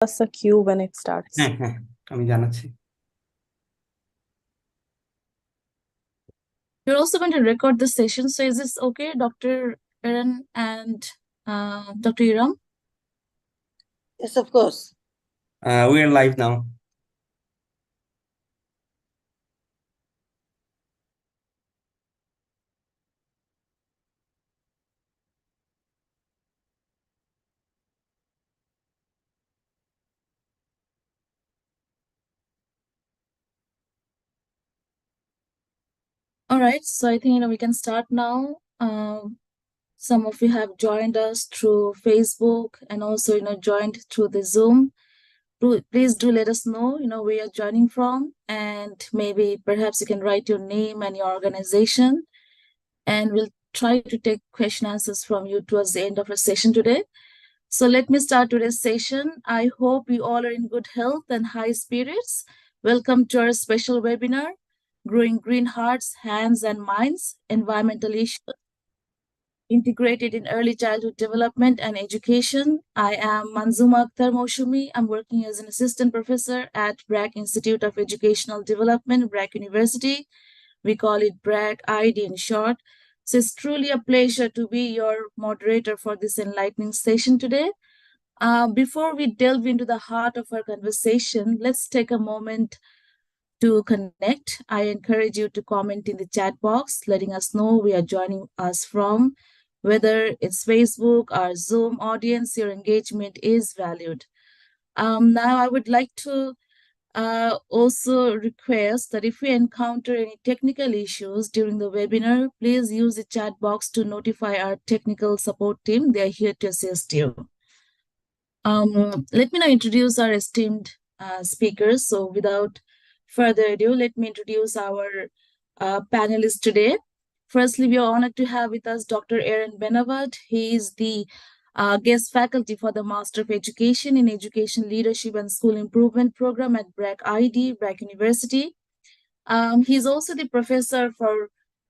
us a cue when it starts. আমি জানাচ্ছি। We're also going to record the session. So is this okay, Dr. Aaron and Dr. Erum? Yes, of course. We're live now. All right, so I think we can start now. Some of you have joined us through Facebook and also joined through the Zoom. Please do let us know where you're joining from, and maybe perhaps you can write your name and your organization, and we'll try to take question answers from you towards the end of our session today. So let me start today's session. I hope you all are in good health and high spirits. Welcome to our special webinar, Growing Green Hearts, Hands and Minds, Environmental Issues Integrated in Early Childhood Development and Education. I am Manzuma Akhtar Moshumi. I'm working as an assistant professor at BRAC Institute of Educational Development, BRAC University. We call it BRAC ID in short. So it's truly a pleasure to be your moderator for this enlightening session today. Before we delve into the heart of our conversation, let's take a moment to connect. I encourage you to comment in the chat box, letting us know where you are joining us from. Whether it's Facebook or Zoom audience, your engagement is valued. Now, I would like to also request that if we encounter any technical issues during the webinar, please use the chat box to notify our technical support team. They are here to assist you. Let me now introduce our esteemed speakers. So without further ado, let me introduce our panelists today. Firstly, we are honored to have with us Dr. Aaron Benavot. He is the guest faculty for the Master of Education in Education Leadership and School Improvement Program at BRAC ID, BRAC University. He's also the professor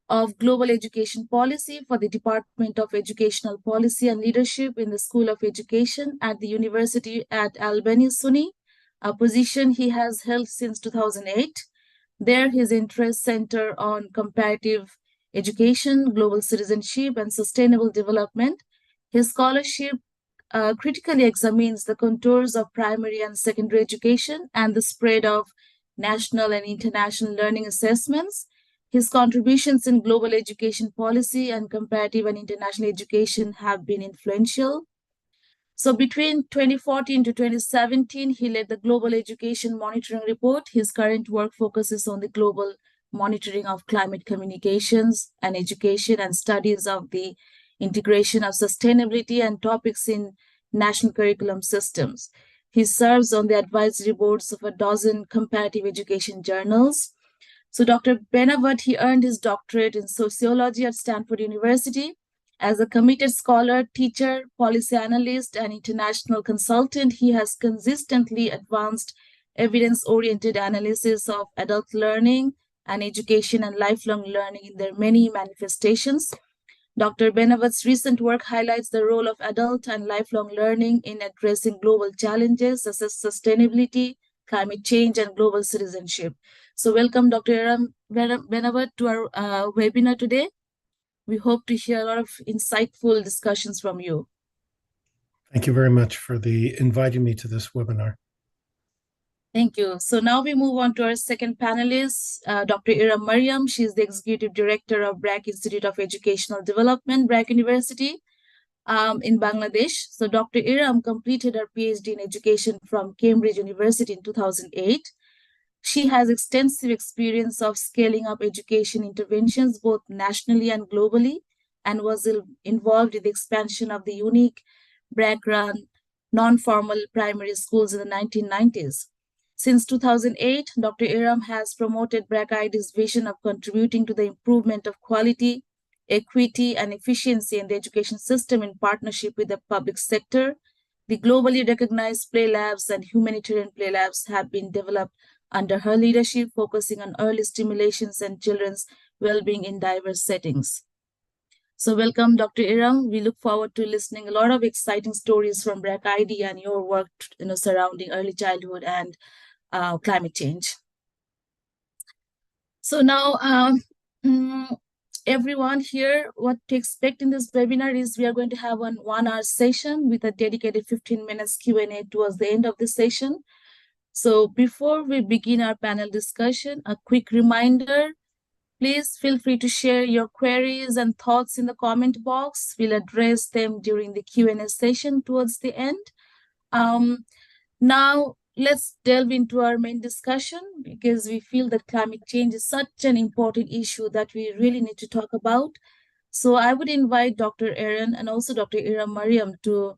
of Global Education Policy for the Department of Educational Policy and Leadership in the School of Education at the University at Albany, SUNY, a position he has held since 2008. There, his interests center on comparative education, global citizenship, and sustainable development. His scholarship critically examines the contours of primary and secondary education and the spread of national and international learning assessments. His contributions in global education policy and comparative and international education have been influential. So between 2014 to 2017, he led the Global Education Monitoring Report. His current work focuses on the global monitoring of climate communications and education and studies of the integration of sustainability and topics in national curriculum systems. He serves on the advisory boards of a dozen comparative education journals. So Dr. Benavot, he earned his doctorate in sociology at Stanford University. As a committed scholar, teacher, policy analyst, and international consultant, he has consistently advanced evidence-oriented analysis of adult learning and education and lifelong learning in their many manifestations. Dr. Benavot's recent work highlights the role of adult and lifelong learning in addressing global challenges such as sustainability, climate change, and global citizenship. So welcome, Dr. Aaron Benavot, to our webinar today. We hope to hear a lot of insightful discussions from you. Thank you very much for inviting me to this webinar. Thank you. So now we move on to our second panelist, Dr. Mariam. She is the Executive Director of BRAC Institute of Educational Development, BRAC University in Bangladesh. So Dr. Erum completed her PhD in education from Cambridge University in 2008. She has extensive experience of scaling up education interventions both nationally and globally, and was involved in the expansion of the unique BRAC-run non-formal primary schools in the 1990s. Since 2008, Dr. Erum has promoted BRAC ID's vision of contributing to the improvement of quality, equity, and efficiency in the education system in partnership with the public sector. The globally recognized play labs and humanitarian play labs have been developed under her leadership, focusing on early stimulations and children's well-being in diverse settings. So welcome, Dr. Erum. We look forward to listening a lot of exciting stories from BRAC ID and your work, surrounding early childhood and climate change. So now, everyone here, what to expect in this webinar is we are going to have a 1-hour session with a dedicated 15 minutes Q&A towards the end of the session. So before we begin our panel discussion, a quick reminder, please feel free to share your queries and thoughts in the comment box. We'll address them during the Q&A session towards the end. Now, let's delve into our main discussion because we feel that climate change is such an important issue that we really need to talk about. So I would invite Dr. Aaron and also Dr. Mariam to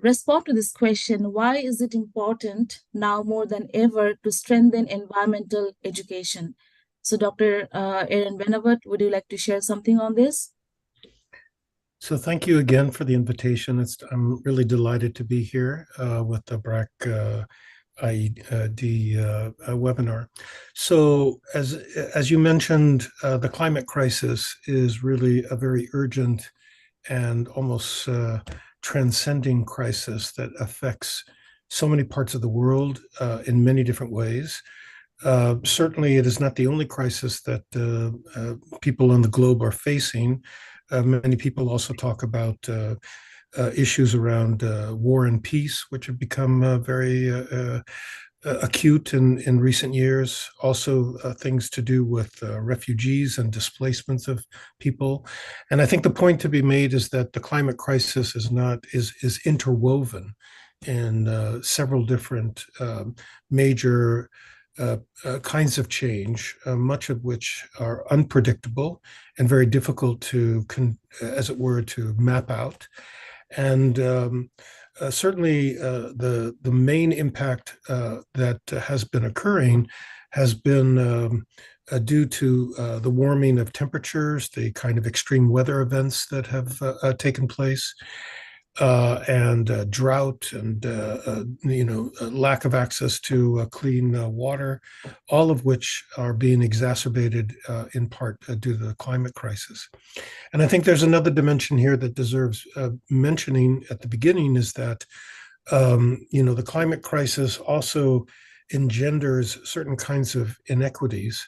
respond to this question. Why is it important now more than ever to strengthen environmental education? So Dr. Aaron Benavot, would you like to share something on this? So thank you again for the invitation. I'm really delighted to be here with the BRAC IED webinar. So as you mentioned, the climate crisis is really a very urgent and almost transcending crisis that affects so many parts of the world in many different ways. Certainly, it is not the only crisis that people on the globe are facing. Many people also talk about issues around war and peace, which have become very acute in recent years. Also, things to do with refugees and displacements of people. And I think the point to be made is that the climate crisis is interwoven in several different major kinds of change, much of which are unpredictable and very difficult to, as it were, to map out. And certainly the main impact that has been occurring has been due to the warming of temperatures, the kind of extreme weather events that have taken place, and drought and lack of access to clean water, all of which are being exacerbated in part due to the climate crisis. And I think there's another dimension here that deserves mentioning at the beginning is that the climate crisis also engenders certain kinds of inequities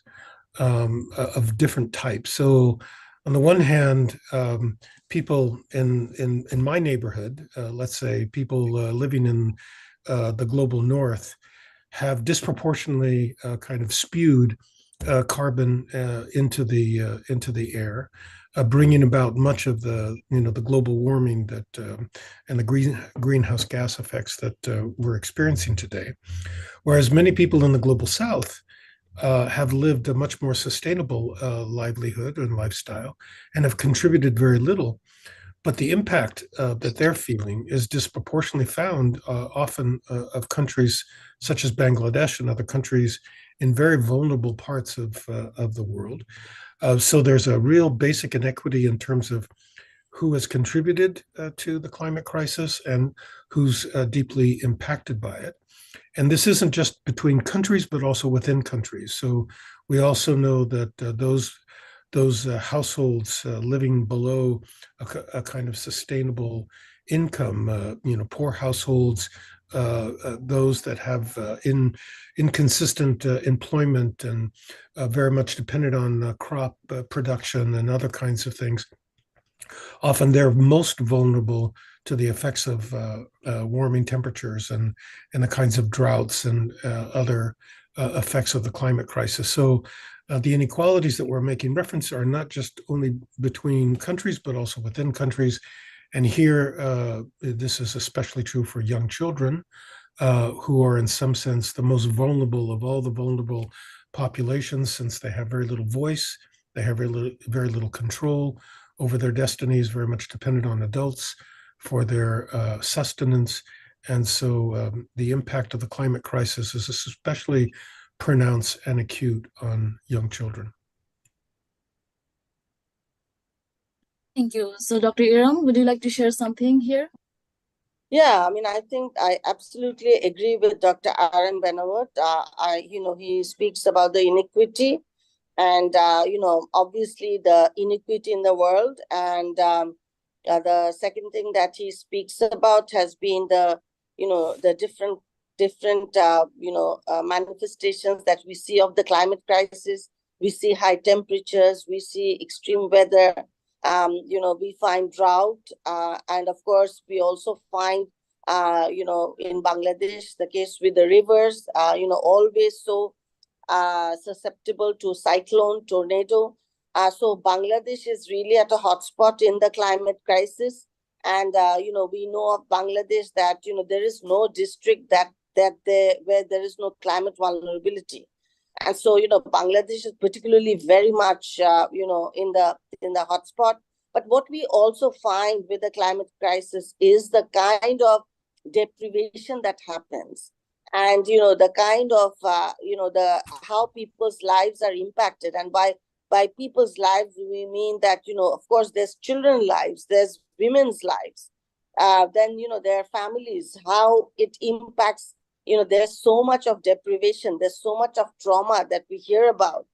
of different types. So on the one hand, people in my neighborhood, let's say people living in the global north, have disproportionately kind of spewed carbon into the air, bringing about much of the global warming that and the greenhouse gas effects that we're experiencing today. Whereas many people in the global south have lived a much more sustainable livelihood and lifestyle and have contributed very little. But the impact that they're feeling is disproportionately found often of countries such as Bangladesh and other countries in very vulnerable parts of the world. So there's a real basic inequity in terms of who has contributed to the climate crisis and who's deeply impacted by it. And this isn't just between countries, but also within countries. So we also know that those households living below a kind of sustainable income, poor households, those that have inconsistent employment and very much dependent on crop production and other kinds of things, often they're most vulnerable to the effects of warming temperatures and the kinds of droughts and other effects of the climate crisis. So the inequalities that we're making reference are not just only between countries, but also within countries. And here, this is especially true for young children, who are in some sense the most vulnerable of all the vulnerable populations, since they have very little voice, they have very little control over their destinies, very much dependent on adults for their sustenance. And so the impact of the climate crisis is especially pronounced and acute on young children. Thank you. So Dr. Erum, would you like to share something here? Yeah, I mean, I think I absolutely agree with Dr. Aaron Benavot. He speaks about the inequity and obviously the inequity in the world. And the second thing that he speaks about has been the different manifestations that we see of the climate crisis. We see high temperatures, we see extreme weather, we find drought, and of course we also find in Bangladesh the case with the rivers, always so susceptible to cyclone, tornado. So Bangladesh is really at a hotspot in the climate crisis. And we know of Bangladesh that there is no district where there is no climate vulnerability. And so Bangladesh is particularly very much in the hotspot. But what we also find with the climate crisis is the kind of deprivation that happens, and the kind of the how people's lives are impacted. And by people's lives we mean that of course there's children's lives, there's women's lives, then their families, how it impacts. There's so much of deprivation, there's so much of trauma that we hear about.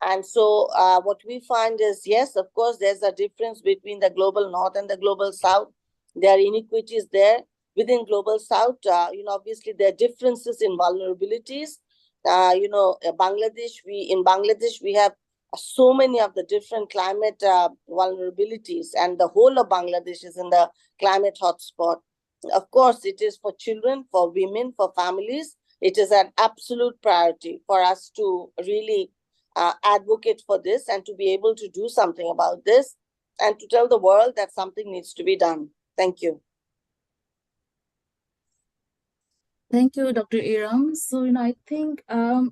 And so what we find is, yes, of course there's a difference between the global north and the global south. There are inequities there within global south. Obviously there are differences in vulnerabilities. In Bangladesh we have so many of the different climate vulnerabilities, and the whole of Bangladesh is in the climate hotspot. Of course, it is for children, for women, for families. It is an absolute priority for us to really advocate for this and to be able to do something about this and to tell the world that something needs to be done. Thank you. Thank you, Dr. Erum. So, I think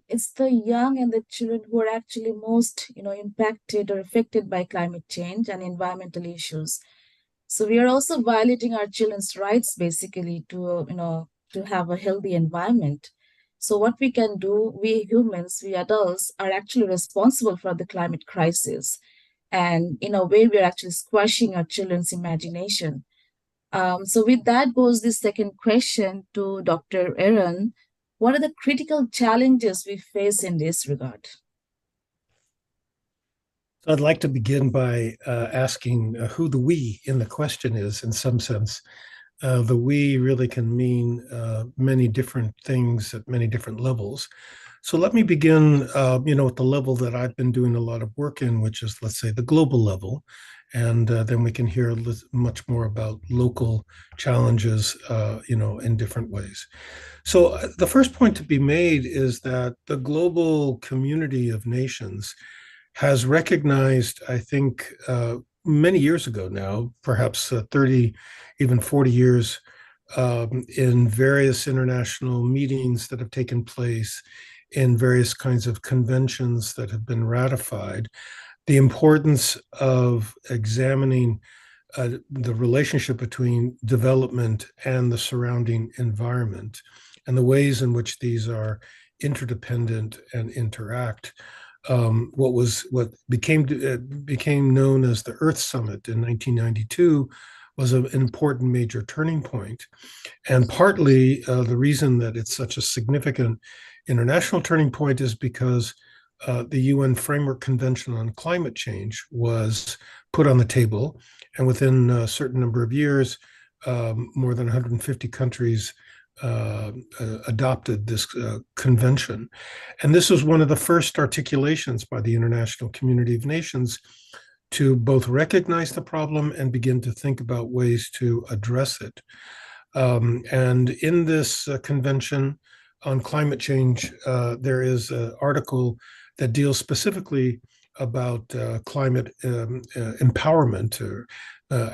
it's the young and the children who are actually most, impacted or affected by climate change and environmental issues. So we are also violating our children's rights, basically, to have a healthy environment. So what we can do, we humans, we adults, are actually responsible for the climate crisis. And in a way, we're actually squashing our children's imagination. So with that goes the second question to Dr. Aaron. What are the critical challenges we face in this regard? So I'd like to begin by asking who the we in the question is, in some sense. The we really can mean many different things at many different levels. So let me begin, at the level that I've been doing a lot of work in, which is, let's say, the global level. And then we can hear much more about local challenges, in different ways. So the first point to be made is that the global community of nations has recognized, I think, many years ago now, perhaps 30, even 40 years, in various international meetings that have taken place, in various kinds of conventions that have been ratified, the importance of examining the relationship between development and the surrounding environment, and the ways in which these are interdependent and interact. What became known as the Earth Summit in 1992 was an important major turning point. And partly the reason that it's such a significant international turning point is because the UN Framework Convention on Climate Change was put on the table. And within a certain number of years, more than 150 countries adopted this convention. And this was one of the first articulations by the international community of nations to both recognize the problem and begin to think about ways to address it. And in this convention on climate change, there is an article that deals specifically about climate empowerment, or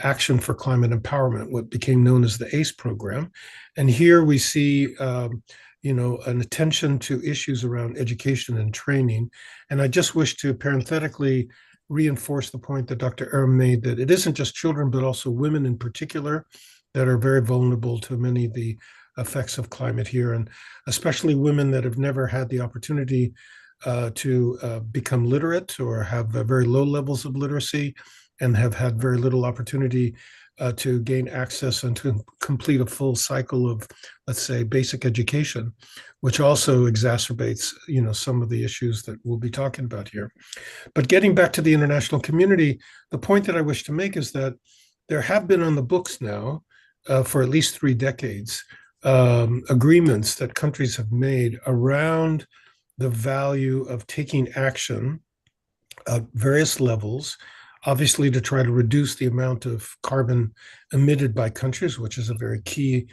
action for climate empowerment, what became known as the ACE program. And here we see an attention to issues around education and training. And I just wish to parenthetically reinforce the point that Dr. Erum made, that it isn't just children, but also women in particular that are very vulnerable to many of the effects of climate here, and especially women that have never had the opportunity to become literate or have very low levels of literacy, and have had very little opportunity to gain access and to complete a full cycle of, let's say, basic education, which also exacerbates, some of the issues that we'll be talking about here. But getting back to the international community, the point that I wish to make is that there have been on the books now for at least 3 decades agreements that countries have made around the value of taking action at various levels, obviously to try to reduce the amount of carbon emitted by countries, which is a very key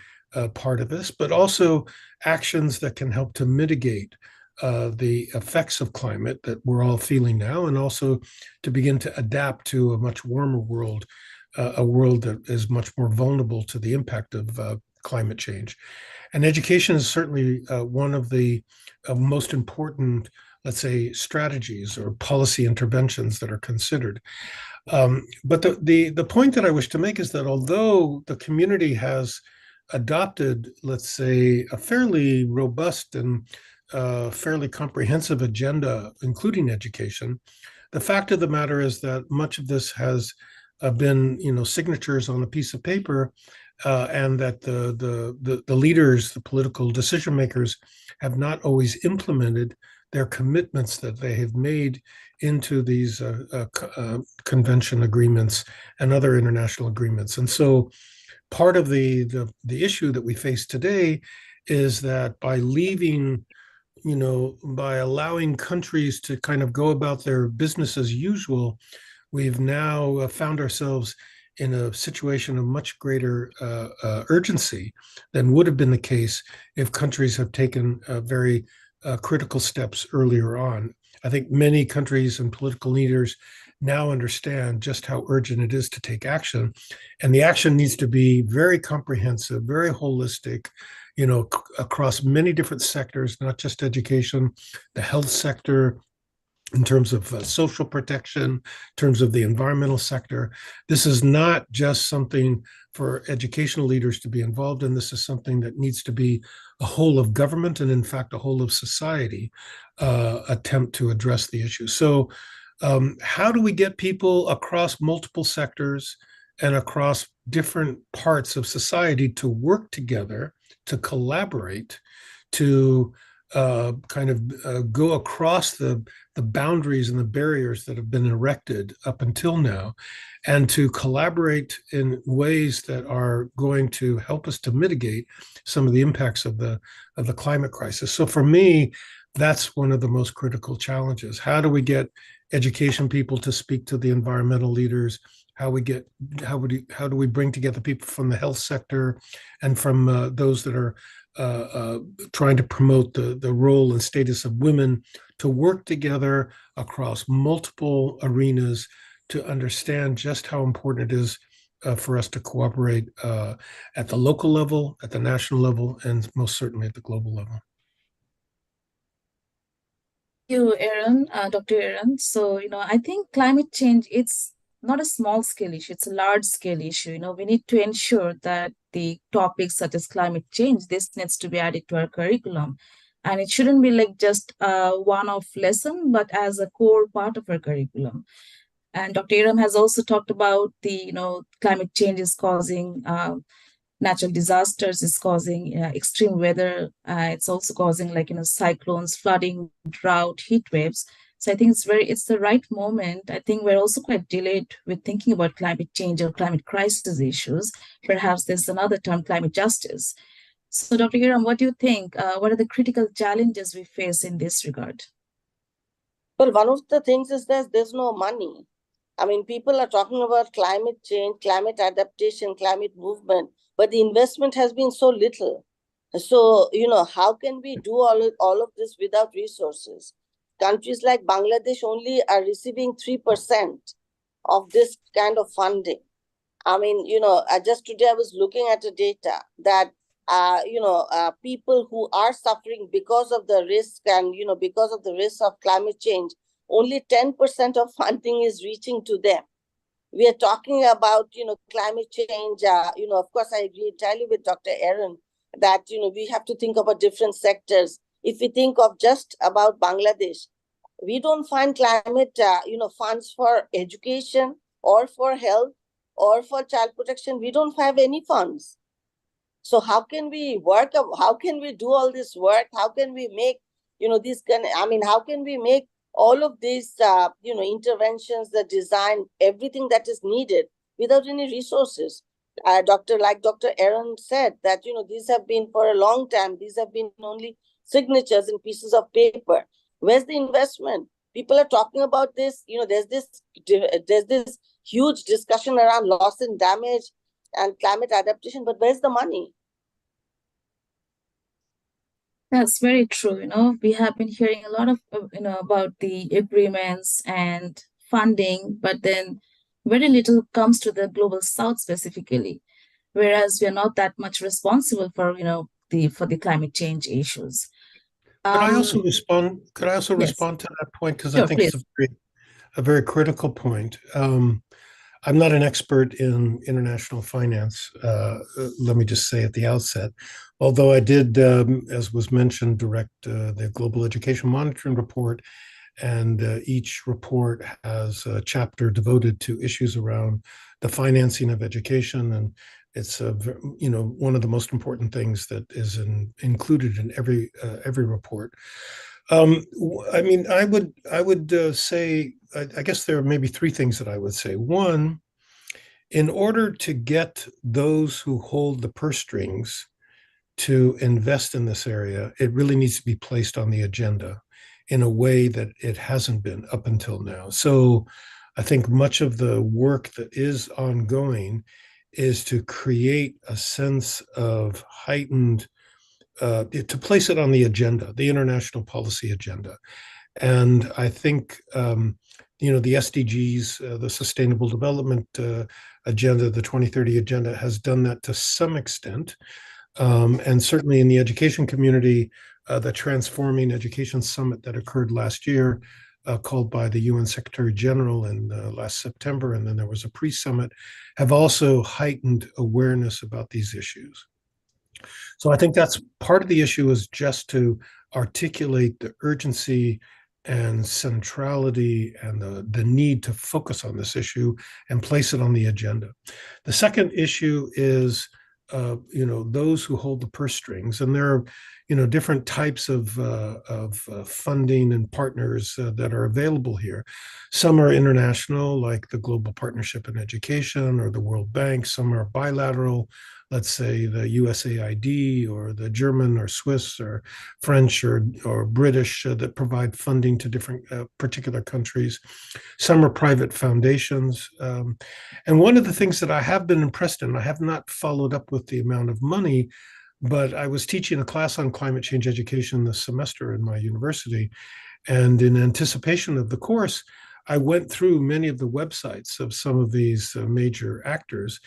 part of this, but also actions that can help to mitigate the effects of climate that we're all feeling now, and also to begin to adapt to a much warmer world, a world that is much more vulnerable to the impact of climate change. And education is certainly one of the most important, let's say, strategies or policy interventions that are considered. But the point that I wish to make is that although the community has adopted, let's say, a fairly robust and fairly comprehensive agenda, including education, the fact of the matter is that much of this has been, signatures on a piece of paper, and that the leaders, the political decision makers, have not always implemented their commitments that they have made into these convention agreements and other international agreements. And so part of the issue that we face today is that by leaving, by allowing countries to kind of go about their business as usual, we've now found ourselves in a situation of much greater urgency than would have been the case if countries have taken very critical steps earlier on. I think many countries and political leaders now understand just how urgent it is to take action. And the action needs to be very comprehensive, very holistic, across many different sectors, not just education, the health sector, in terms of social protection, in terms of the environmental sector. This is not just something for educational leaders to be involved in. This is something that needs to be a whole of government and, in fact, a whole of society attempt to address the issue. So how do we get people across multiple sectors and across different parts of society to work together, to collaborate, to go across the boundaries and the barriers that have been erected up until now, and to collaborate in ways that are going to help us to mitigate some of the impacts of the climate crisis. So for me, that's one of the most critical challenges. How do we get education people to speak to the environmental leaders? How do we bring together people from the health sector and from those that are trying to promote the role and status of women, to work together across multiple arenas to understand just how important it is for us to cooperate at the local level, at the national level, and most certainly at the global level. Thank you, Aaron, Dr. Aaron. So, I think climate change, it's not a small scale issue, it's a large scale issue. We need to ensure that the topics such as climate change, this needs to be added to our curriculum. And it shouldn't be like just a one-off lesson, but as a core part of our curriculum. And Dr. Erum has also talked about the, climate change is causing natural disasters, is causing extreme weather. It's also causing cyclones, flooding, drought, heat waves. So I think it's the right moment. I think we're also quite delayed with thinking about climate change or climate crisis issues. Perhaps there's another term, climate justice. So Dr. Erum, what do you think? What are the critical challenges we face in this regard? Well, one of the things is that there's no money. I mean, people are talking about climate change, climate adaptation, climate movement, but the investment has been so little. So, how can we do all of this without resources? Countries like Bangladesh only are receiving 3% of this kind of funding. I mean, just today I was looking at the data that, people who are suffering because of the risk and, because of the risk of climate change, only 10% of funding is reaching to them. We are talking about, climate change. Of course, I agree entirely with Dr. Aaron that, we have to think about different sectors. If we think of just about Bangladesh, we don't find climate, funds for education or for health or for child protection. We don't have any funds. So how can we work? How can we do all this work? How can we make, how can we make all of these, interventions, the design, everything that is needed without any resources? Dr. Aaron said that, these have been for a long time, these have been only signatures and pieces of paper. Where's the investment? People are talking about this, there's this huge discussion around loss and damage and climate adaptation, but where's the money? That's very true. We have been hearing a lot of, about the agreements and funding, but then very little comes to the global south specifically, whereas we are not that much responsible for, for the climate change issues. Could I also respond? Could I also Yes. respond to that point? Because I Sure, think it's a very critical point. I'm not an expert in international finance. Let me just say at the outset, although I did, as was mentioned, direct the Global Education Monitoring Report, and each report has a chapter devoted to issues around the financing of education, and it's one of the most important things that is included in every report. I would say, I guess there are maybe three things that I would say. One, in order to get those who hold the purse strings to invest in this area, it really needs to be placed on the agenda in a way that it hasn't been up until now. So I think much of the work that is ongoing is to create a sense of heightened, to place it on the agenda, the international policy agenda. And I think, the SDGs, the Sustainable Development Agenda, the 2030 Agenda has done that to some extent. And certainly in the education community, the Transforming Education Summit that occurred last year, called by the UN Secretary General in last September, and then there was a pre-summit, have also heightened awareness about these issues. So I think that's part of the issue, is just to articulate the urgency and centrality and the need to focus on this issue and place it on the agenda. The second issue is those who hold the purse strings, and there are different types of funding and partners that are available here. Some are international, like the Global Partnership in Education or the World Bank. Some are bilateral, let's say the USAID or the German or Swiss or French or British that provide funding to different particular countries. Some are private foundations. And one of the things that I have been impressed in, I have not followed up with the amount of money, but I was teaching a class on climate change education this semester in my university. And in anticipation of the course, I went through many of the websites of some of these major actors.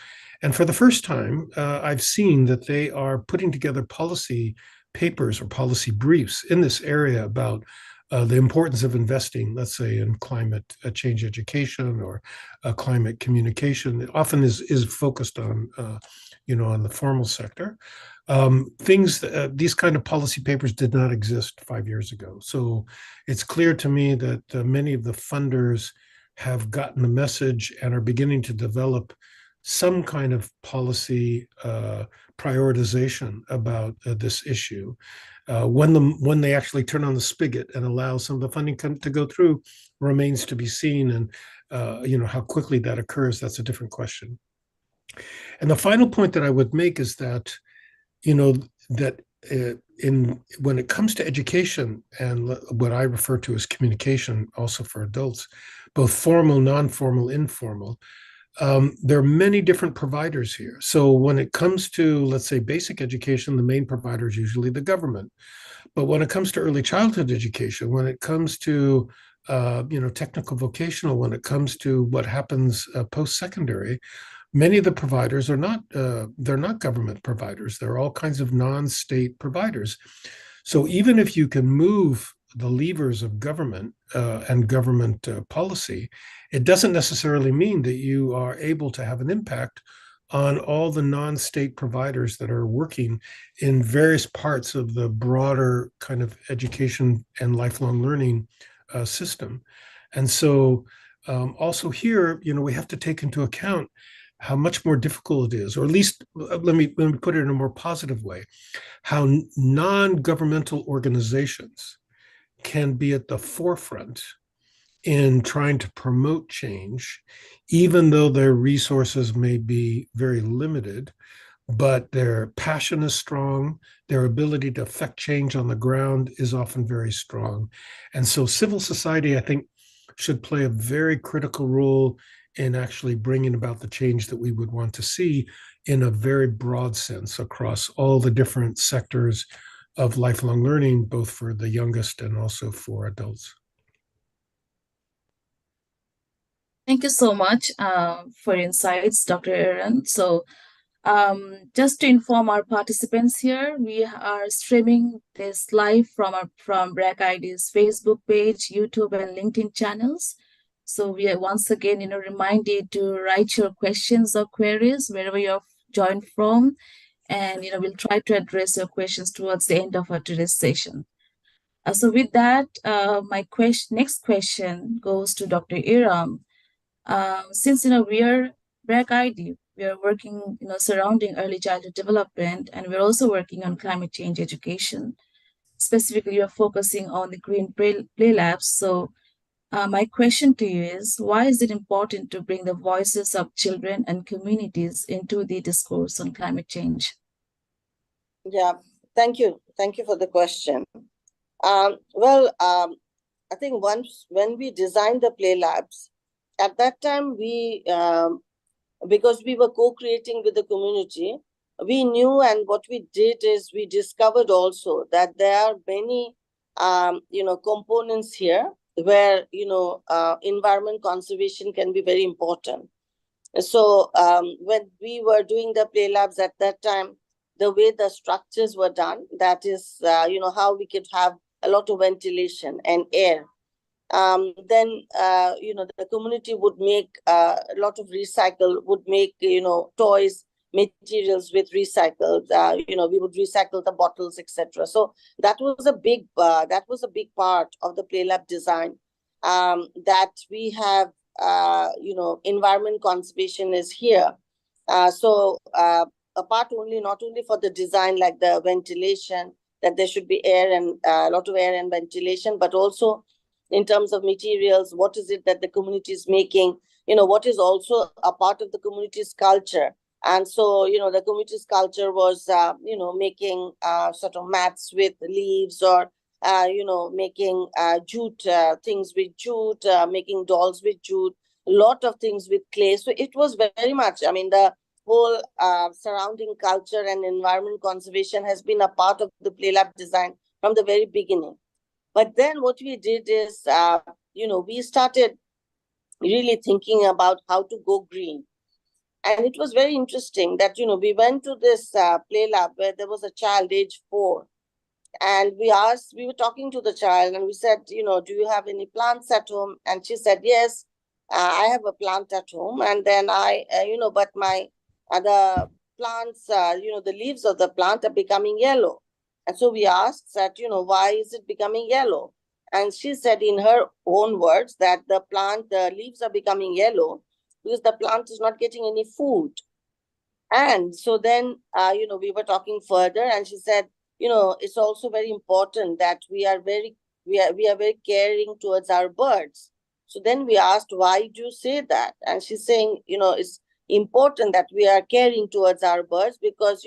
And for the first time, I've seen that they are putting together policy papers or policy briefs in this area about the importance of investing, let's say, in climate change education or climate communication. It often is focused on, on the formal sector. These kind of policy papers did not exist 5 years ago. So it's clear to me that many of the funders have gotten the message and are beginning to develop some kind of policy prioritization about this issue. When they actually turn on the spigot and allow some of the funding to go through remains to be seen, and how quickly that occurs, that's a different question. And the final point that I would make is that when it comes to education and what I refer to as communication, also for adults, both formal, non-formal, informal, there are many different providers here. So when it comes to, let's say, basic education, the main provider is usually the government. But when it comes to early childhood education, when it comes to technical vocational, when it comes to what happens post-secondary, many of the providers are not, they're not government providers. There are all kinds of non-state providers. So even if you can move the levers of government and government policy, it doesn't necessarily mean that you are able to have an impact on all the non-state providers that are working in various parts of the broader kind of education and lifelong learning system. And so Also here, we have to take into account how much more difficult it is, or at least let me put it in a more positive way, how non-governmental organizations can be at the forefront in trying to promote change, even though their resources may be very limited, but their passion is strong, their ability to affect change on the ground is often very strong. And so civil society, I think, should play a very critical role in actually bringing about the change that we would want to see in a very broad sense across all the different sectors of lifelong learning, both for the youngest and also for adults. Thank you so much for your insights, Dr. Aaron. So just to inform our participants here, we are streaming this live from BRAC ID's Facebook page, YouTube, and LinkedIn channels. So we are once again, remind you to write your questions or queries wherever you're joined from, and we'll try to address your questions towards the end of our today's session. So with that, my next question goes to Dr. Erum. Since we are BRAC ID, we are working surrounding early childhood development, and we're also working on climate change education. Specifically, we are focusing on the green play labs. So my question to you is, why is it important to bring the voices of children and communities into the discourse on climate change? Yeah, thank you for the question. I think once when we designed the play labs, at that time we because we were co-creating with the community, we knew, and what we did is we discovered also that there are many components here where environment conservation can be very important. So when we were doing the play labs at that time, the way the structures were done, that is how we could have a lot of ventilation and air. Then the community would make a lot of would make toys, materials with recycled. We would recycle the bottles, etc. So that was a big part of the play lab design. That we have environment conservation is here. Apart not only for the design, like the ventilation, that there should be air and a lot of air and ventilation, but also in terms of materials, what is it that the community is making, what is also a part of the community's culture. And so, the community's culture was, making sort of mats with leaves, or, making jute, things with jute, making dolls with jute, a lot of things with clay. So it was very much, the whole surrounding culture and environment conservation has been a part of the play lab design from the very beginning. But then what we did is, we started really thinking about how to go green. And it was very interesting that, we went to this play lab where there was a child age 4. And we were talking to the child and we said, do you have any plants at home? And she said, yes, I have a plant at home. And then but my other plants, the leaves of the plant are becoming yellow. And so we asked that, why is it becoming yellow? And she said in her own words that the leaves are becoming yellow because the plant is not getting any food. And so then, we were talking further and she said, it's also very important that we are very caring towards our birds. So then we asked, why do you say that? And she's saying, it's important that we are caring towards our birds because,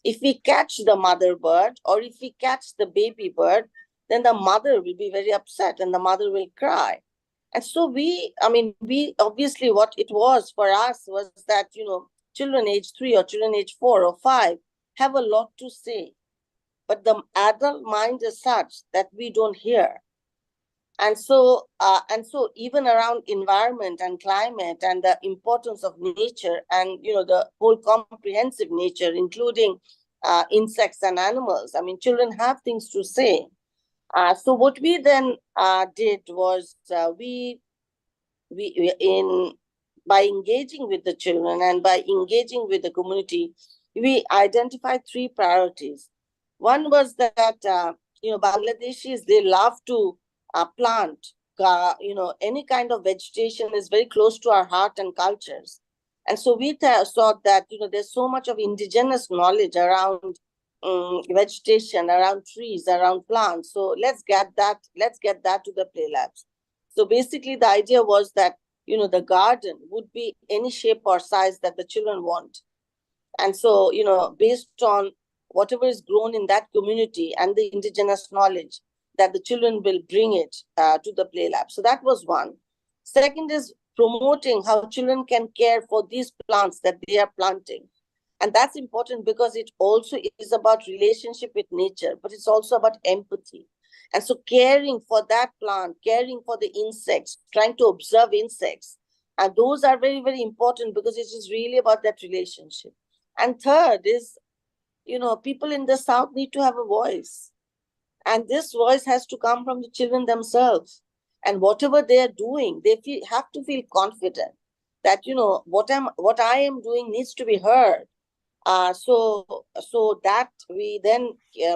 if we catch the mother bird or if we catch the baby bird, then the mother will be very upset and the mother will cry. And so we obviously what it was for us was that, children age 3 or children age 4 or 5 have a lot to say, but the adult mind is such that we don't hear. And so even around environment and climate and the importance of nature and, the whole comprehensive nature, including insects and animals, children have things to say. So what we then did was by engaging with the children and by engaging with the community, we identified 3 priorities. One was that, Bangladeshis, they love to plant any kind of vegetation is very close to our heart and cultures. And so we thought that, there's so much of indigenous knowledge around vegetation, around trees, around plants. So let's get that to the play labs. So basically the idea was that, the garden would be any shape or size that the children want. And so, based on whatever is grown in that community and the indigenous knowledge, that the children will bring it to the play lab. So that was one. Second is promoting how children can care for these plants that they are planting. And that's important because it also is about relationship with nature, but it's also about empathy. And so caring for that plant, caring for the insects, trying to observe insects. And those are very, very important because it is really about that relationship. And third is, people in the South need to have a voice. And this voice has to come from the children themselves. And whatever they are doing, they have to feel confident that, what I am doing needs to be heard. So that we then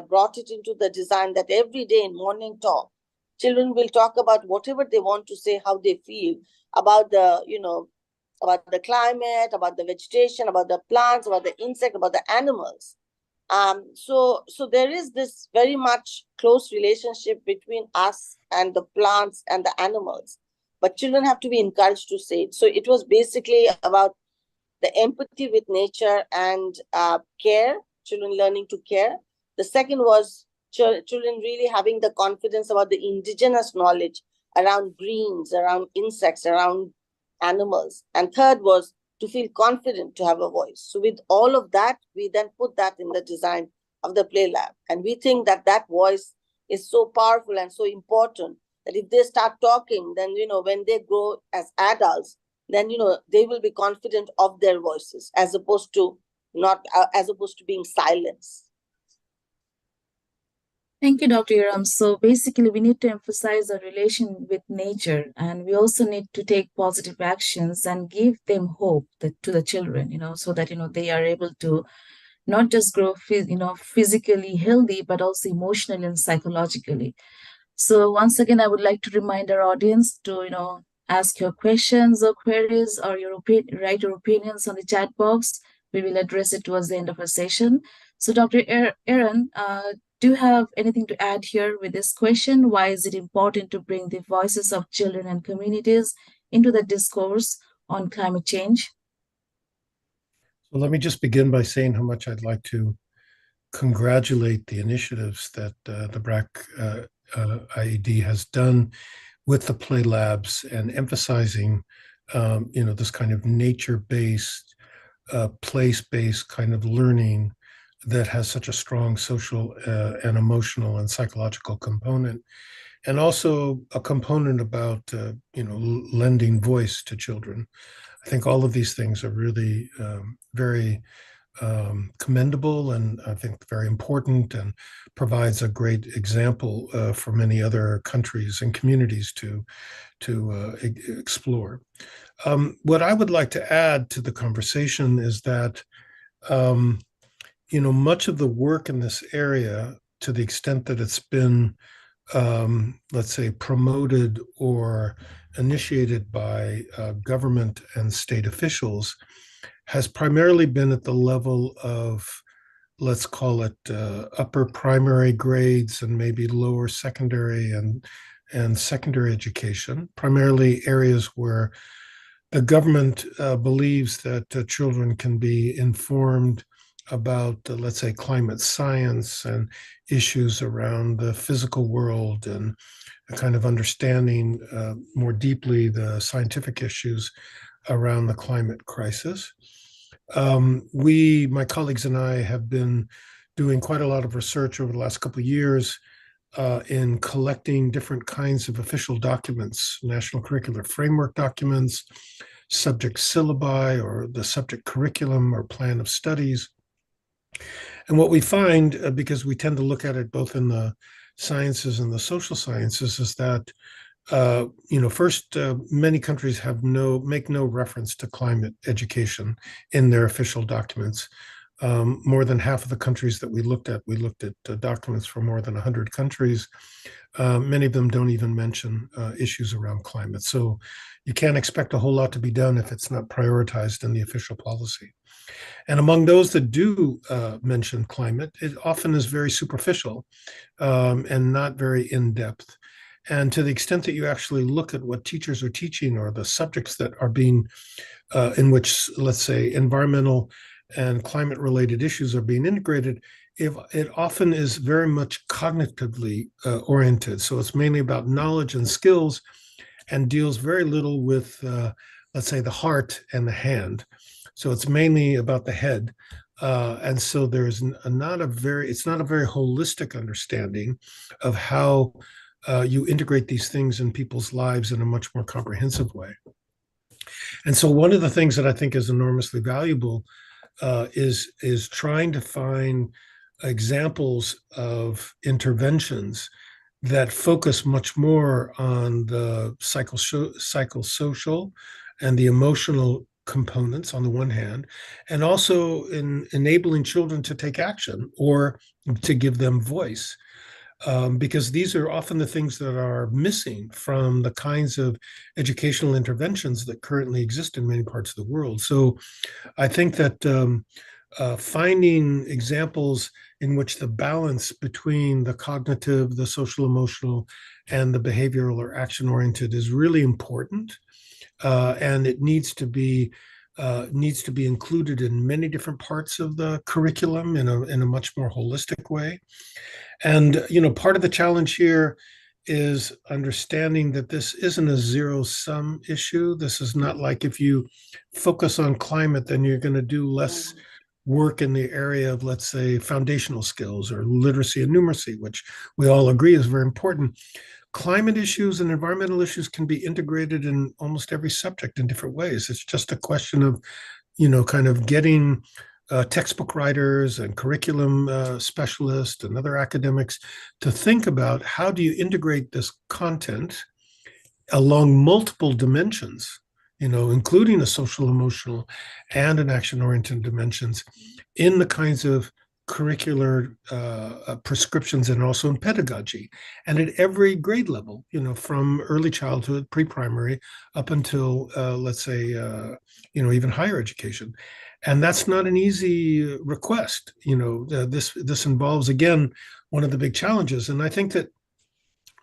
brought it into the design that every day in morning talk, children will talk about whatever they want to say, how they feel about about the climate, about the vegetation, about the plants, about the insect, about the animals. So there is this very much close relationship between us and the plants and the animals, but children have to be encouraged to say it. So it was basically about the empathy with nature and care, children learning to care. The second was children really having the confidence about the indigenous knowledge around greens, around insects, around animals. And third was to feel confident to have a voice. So with all of that, we then put that in the design of the play lab. And we think that that voice is so powerful and so important that if they start talking, then, when they grow as adults, then, they will be confident of their voices as opposed to being silenced. Thank you, Dr. Erum. So basically, we need to emphasize our relation with nature, and we also need to take positive actions and give them hope to the children, so that, they are able to not just grow, physically healthy, but also emotionally and psychologically. So once again, I would like to remind our audience to, ask your questions or queries or write your opinions on the chat box. We will address it towards the end of our session. So Dr. Aaron, do you have anything to add here with this question? Why is it important to bring the voices of children and communities into the discourse on climate change? So let me just begin by saying how much I'd like to congratulate the initiatives that the BRAC IED has done with the play labs and emphasizing, this kind of nature-based, place-based kind of learning that has such a strong social and emotional and psychological component, and also a component about, lending voice to children. I think all of these things are really very commendable, and I think very important, and provides a great example for many other countries and communities to explore. What I would like to add to the conversation is that much of the work in this area, to the extent that it's been, let's say, promoted or initiated by government and state officials, has primarily been at the level of, let's call it, upper primary grades and maybe lower secondary and secondary education, primarily areas where the government believes that children can be informed about, let's say, climate science and issues around the physical world, and a kind of understanding more deeply the scientific issues around the climate crisis. My colleagues and I have been doing quite a lot of research over the last couple of years in collecting different kinds of official documents, national curricular framework documents, subject syllabi, or the subject curriculum or plan of studies. And what we find, because we tend to look at it both in the sciences and the social sciences, is that first, many countries make no reference to climate education in their official documents. More than half of the countries that we looked at documents from more than 100 countries. Many of them don't even mention issues around climate. So you can't expect a whole lot to be done if it's not prioritized in the official policy. And among those that do mention climate, it often is very superficial and not very in-depth. And to the extent that you actually look at what teachers are teaching or the subjects that are being, in which, let's say, environmental and climate related issues are being integrated, it often is very much cognitively oriented. So it's mainly about knowledge and skills and deals very little with, let's say, the heart and the hand. So it's mainly about the head. And so there's not a very holistic understanding of how you integrate these things in people's lives in a much more comprehensive way. And so one of the things that I think is enormously valuable is trying to find examples of interventions that focus much more on the psychosocial and the emotional components on the one hand, and also in enabling children to take action or to give them voice. Because these are often the things that are missing from the kinds of educational interventions that currently exist in many parts of the world. So I think that finding examples in which the balance between the cognitive, the social emotional, and the behavioral or action oriented is really important. And it needs to be included in many different parts of the curriculum in a much more holistic way. And part of the challenge here is understanding that this isn't a zero-sum issue. This is not like if you focus on climate, then you're going to do less work in the area of, let's say, foundational skills or literacy and numeracy, which we all agree is very important. Climate issues and environmental issues can be integrated in almost every subject in different ways. It's just a question of, kind of getting textbook writers and curriculum specialists and other academics to think about how do you integrate this content along multiple dimensions, including a social, emotional, and an action-oriented dimensions in the kinds of curricular prescriptions and also in pedagogy and at every grade level, from early childhood, pre-primary, up until, let's say, even higher education. And that's not an easy request. This involves, again, one of the big challenges. And I think that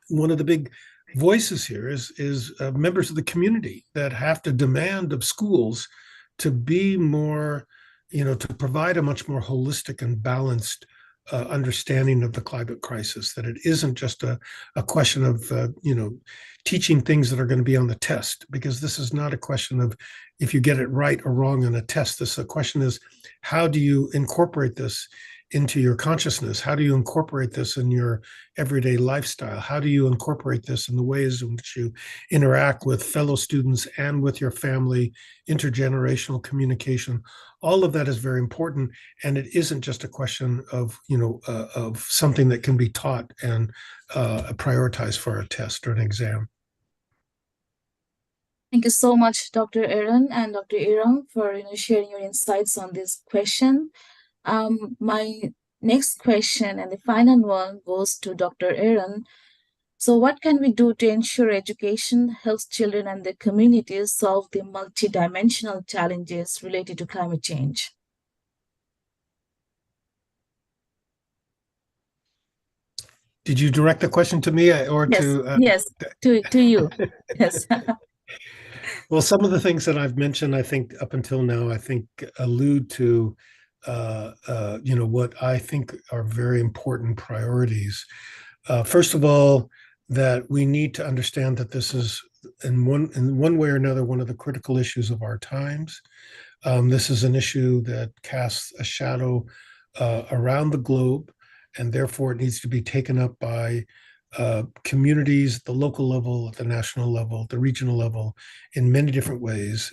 one of the big voices here is members of the community that have to demand of schools to be more, to provide a much more holistic and balanced understanding of the climate crisis, that it isn't just a question of, teaching things that are going to be on the test, because this is not a question of if you get it right or wrong on a test. The question is, how do you incorporate this into your consciousness? How do you incorporate this in your everyday lifestyle? How do you incorporate this in the ways in which you interact with fellow students and with your family, intergenerational communication? All of that is very important. And it isn't just a question of, of something that can be taught and prioritized for a test or an exam. Thank you so much, Dr. Aaron and Dr. Erum, for sharing your insights on this question. My next question and the final one goes to Dr. Aaron. So what can we do to ensure education helps children and their communities solve the multidimensional challenges related to climate change? Did you direct the question to me or Yes, to? yes, to you. Yes. Well, some of the things that I've mentioned, I think up until now, I think allude to, what I think are very important priorities. First of all, that we need to understand that this is in one way or another one of the critical issues of our times. This is an issue that casts a shadow around the globe, and therefore it needs to be taken up by communities at the local level, at the national level, the regional level, in many different ways.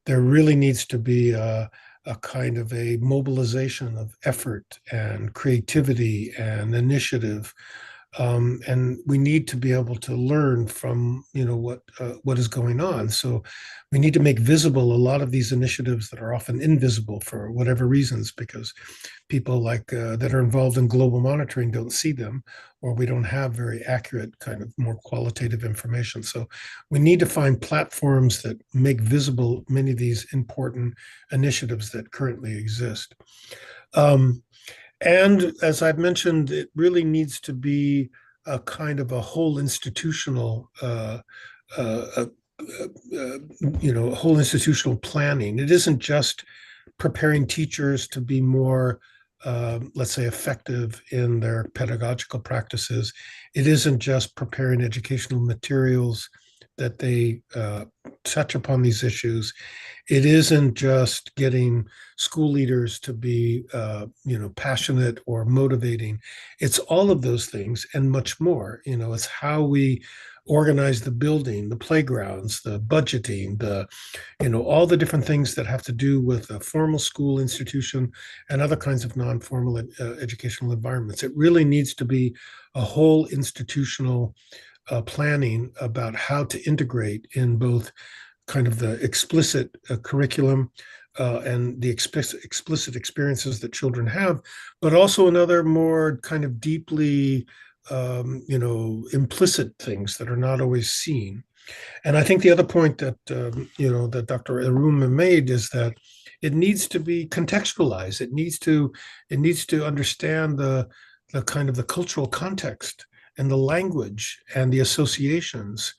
There really needs to be a kind of a mobilization of effort and creativity and initiative And we need to be able to learn from what is going on. So we need to make visible a lot of these initiatives that are often invisible for whatever reasons, because people that are involved in global monitoring don't see them, or we don't have very accurate kind of more qualitative information. So we need to find platforms that make visible many of these important initiatives that currently exist. And as I've mentioned, it really needs to be a kind of a whole institutional, whole institutional planning. It isn't just preparing teachers to be more, let's say, effective in their pedagogical practices. It isn't just preparing educational materials that they touch upon these issues. It isn't just getting school leaders to be, passionate or motivating. It's all of those things and much more. It's how we organize the building, the playgrounds, the budgeting, all the different things that have to do with a formal school institution and other kinds of non-formal educational environments. It really needs to be a whole institutional planning about how to integrate in both kind of the explicit curriculum and the explicit experiences that children have, but also another more kind of deeply, implicit things that are not always seen. And I think the other point that that Dr. Erum made is that it needs to be contextualized. It needs to understand the kind of the cultural context and the language and the associations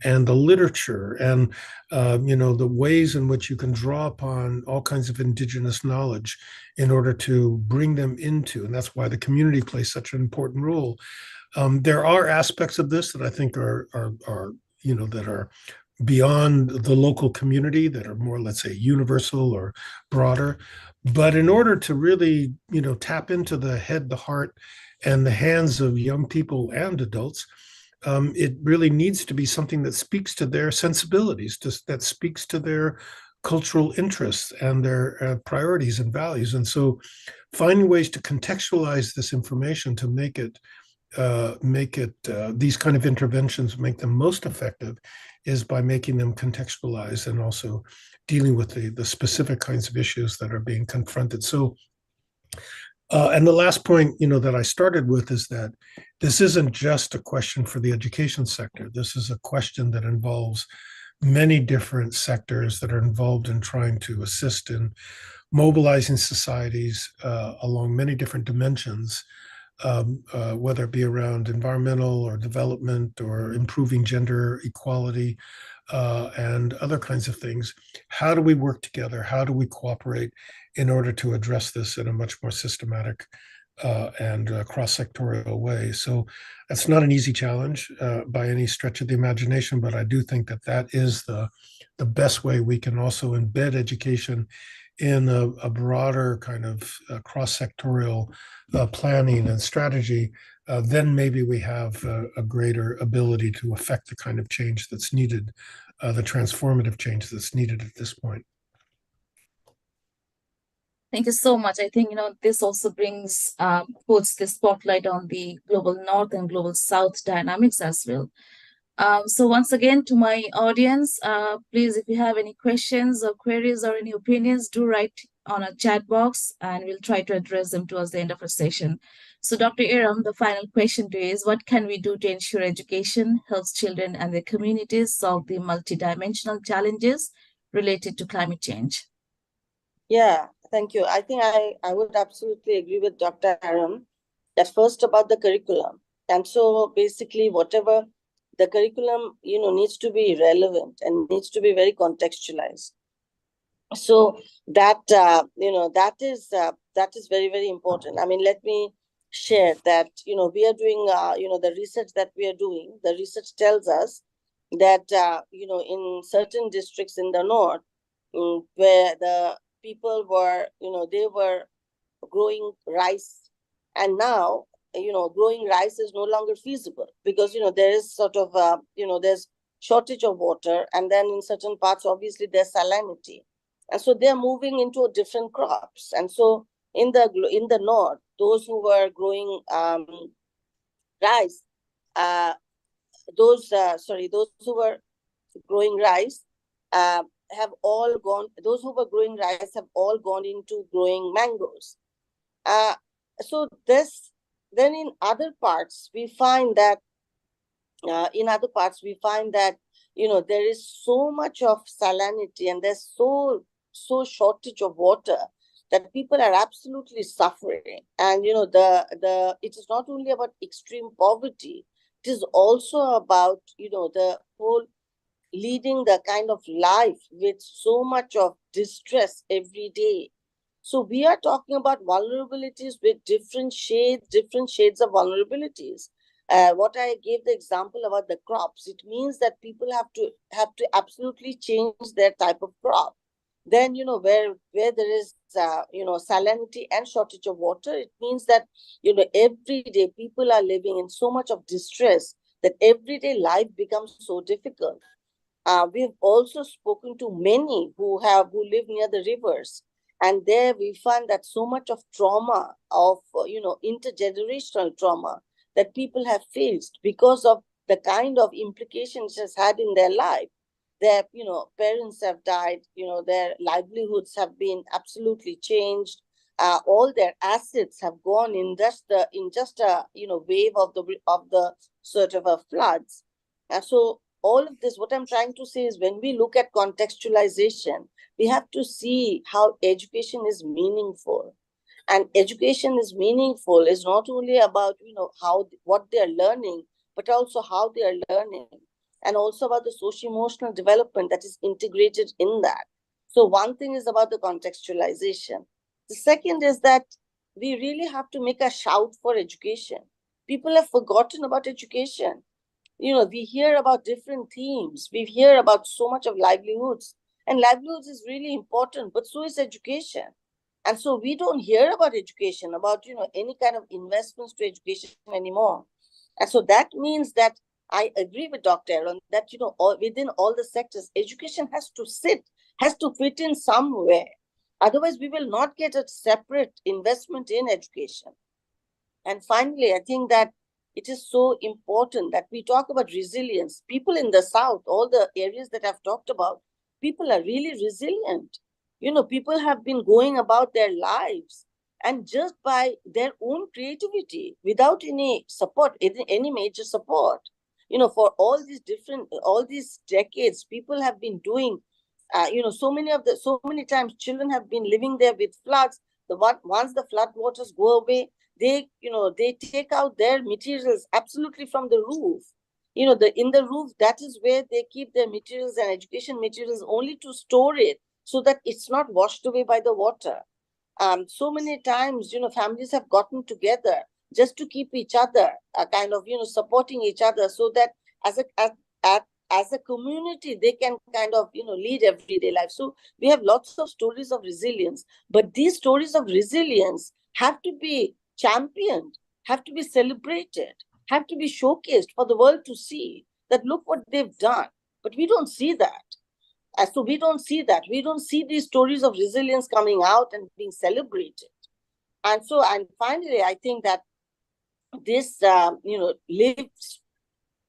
and the literature and the ways in which you can draw upon all kinds of indigenous knowledge in order to bring them into, and that's why the community plays such an important role. There are aspects of this that I think are that are beyond the local community, that are more, let's say, universal or broader. But in order to really, tap into the head, the heart, and the hands of young people and adults, it really needs to be something that speaks to their sensibilities, that speaks to their cultural interests and their priorities and values. And so finding ways to contextualize this information to make it these kind of interventions, make them most effective, is by making them contextualized and also dealing with the specific kinds of issues that are being confronted. So, and the last point, that I started with is that this isn't just a question for the education sector. This is a question that involves many different sectors that are involved in trying to assist in mobilizing societies along many different dimensions, whether it be around environmental or development or improving gender equality and other kinds of things. How do we work together? How do we cooperate in order to address this in a much more systematic and cross-sectorial way? So that's not an easy challenge by any stretch of the imagination, but I do think that is the best way we can also embed education in a broader kind of cross-sectorial planning and strategy. Then maybe we have a greater ability to affect the kind of change that's needed, the transformative change that's needed at this point. Thank you so much. I think, this also puts the spotlight on the global north and global south dynamics as well. So once again, to my audience, please, if you have any questions or queries or any opinions, do write on a chat box and we'll try to address them towards the end of our session. So Dr. Erum, the final question to you is, what can we do to ensure education helps children and their communities solve the multidimensional challenges related to climate change? Yeah, thank you. I think I would absolutely agree with Dr. Aaron that first about the curriculum. And so basically whatever the curriculum, needs to be relevant and needs to be very contextualized. So that, that is very, very important. I mean, let me share that, we are doing, the research that we are doing, the research tells us that, in certain districts in the north, where the people were, they were growing rice, and now, growing rice is no longer feasible because, there is sort of, there's shortage of water, and then in certain parts, obviously, there's salinity. And so they're moving into different crops. And so in the north, those who were growing rice, those who were growing rice have all gone. Those who were growing rice have all gone into growing mangoes. So this, then in other parts we find that there is so much of salinity, and there's so shortage of water that people are absolutely suffering. And the it is not only about extreme poverty, it is also about the whole leading the kind of life with so much of distress every day. So we are talking about vulnerabilities with different shades of vulnerabilities. What I gave the example about the crops, it means that people have to absolutely change their type of crop. Then where there is salinity and shortage of water, it means that every day people are living in so much of distress that everyday life becomes so difficult. We've also spoken to many who live near the rivers, and there we find that so much of trauma, of intergenerational trauma that people have faced because of the kind of implications it has had in their life. Their parents have died, their livelihoods have been absolutely changed. All their assets have gone in just a wave of the sort of a floods. And so all of this, what I'm trying to say is, when we look at contextualization, we have to see how education is meaningful. And education is meaningful is not only about what they're learning, but also how they are learning, and also about the socio-emotional development that is integrated in that. So one thing is about the contextualization. The second is that we really have to make a shout for education. People have forgotten about education. We hear about different themes. We hear about so much of livelihoods, and livelihoods is really important, but so is education. And so we don't hear about education, about any kind of investments to education anymore. And so that means that I agree with Dr. Aaron that within all the sectors, education has to fit in somewhere. Otherwise, we will not get a separate investment in education. And finally, I think that it is so important that we talk about resilience. People in the South, all the areas that I've talked about, people are really resilient. People have been going about their lives, and just by their own creativity, without any support, any major support, for all these decades, people have been doing, so many times children have been living there with floods. Once the flood waters go away, they take out their materials absolutely from the roof. In the roof, that is where they keep their materials and education materials, only to store it so that it's not washed away by the water. So many times, families have gotten together just to keep each other kind of, supporting each other, so that as a community, they can kind of, lead everyday life. So we have lots of stories of resilience, but these stories of resilience have to be championed, have to be celebrated, have to be showcased for the world to see that look what they've done. But we don't see that. So we don't see that. We don't see these stories of resilience coming out and being celebrated. And finally, I think that this,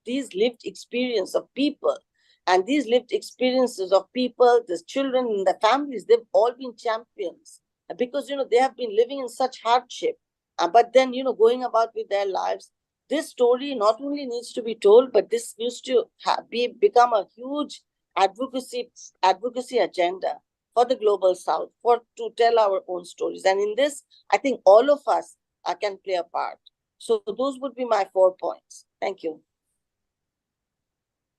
these lived experience of people, and these lived experiences of people, the children and the families, they've all been champions, because they have been living in such hardship, but then going about with their lives. This story not only needs to be told, but this needs to become a huge advocacy agenda for the global South, to tell our own stories. And in this, I think all of us can play a part. So those would be my 4 points. Thank you.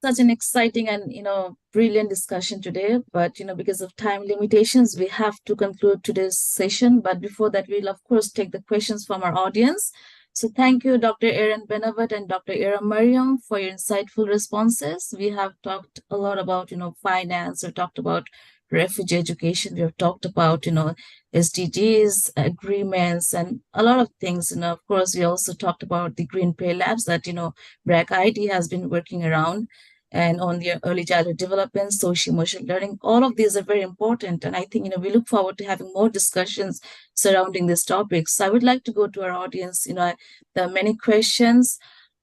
Such an exciting and brilliant discussion today, but because of time limitations, we have to conclude today's session. But before that, we'll of course take the questions from our audience. So thank you, Dr. Aaron Benavot and Dr. Mariam, for your insightful responses. We have talked a lot about finance, or talked about refugee education, we have talked about SDGs, agreements, and a lot of things. Of course, we also talked about the Green Play Labs that BRAC IT has been working around, and on the early childhood development, social emotional learning. All of these are very important. And I think, we look forward to having more discussions surrounding this topic. So I would like to go to our audience. There are many questions.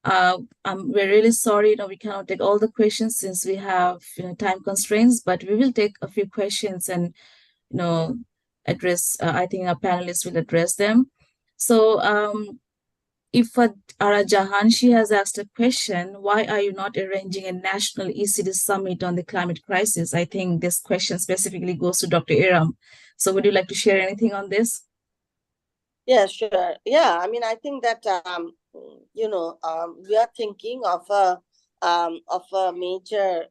We're really sorry, we cannot take all the questions since we have, time constraints, but we will take a few questions and, address, I think our panelists will address them. So, if Ara Jahan, she has asked a question, why are you not arranging a national ECD summit on the climate crisis? I think this question specifically goes to Dr. Erum. So would you like to share anything on this? Yeah, sure. Yeah, I mean, I think that we are thinking of a major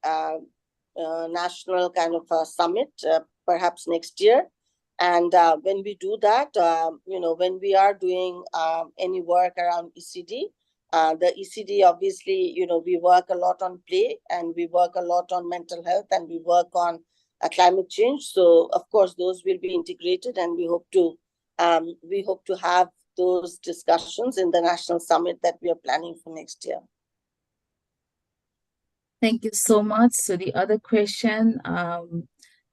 national kind of a summit, perhaps next year. And when we do that, when we are doing any work around ECD, the ECD, obviously, we work a lot on play, and we work a lot on mental health, and we work on climate change. So, of course, those will be integrated, and we hope to have those discussions in the national summit that we are planning for next year. Thank you so much. So the other question,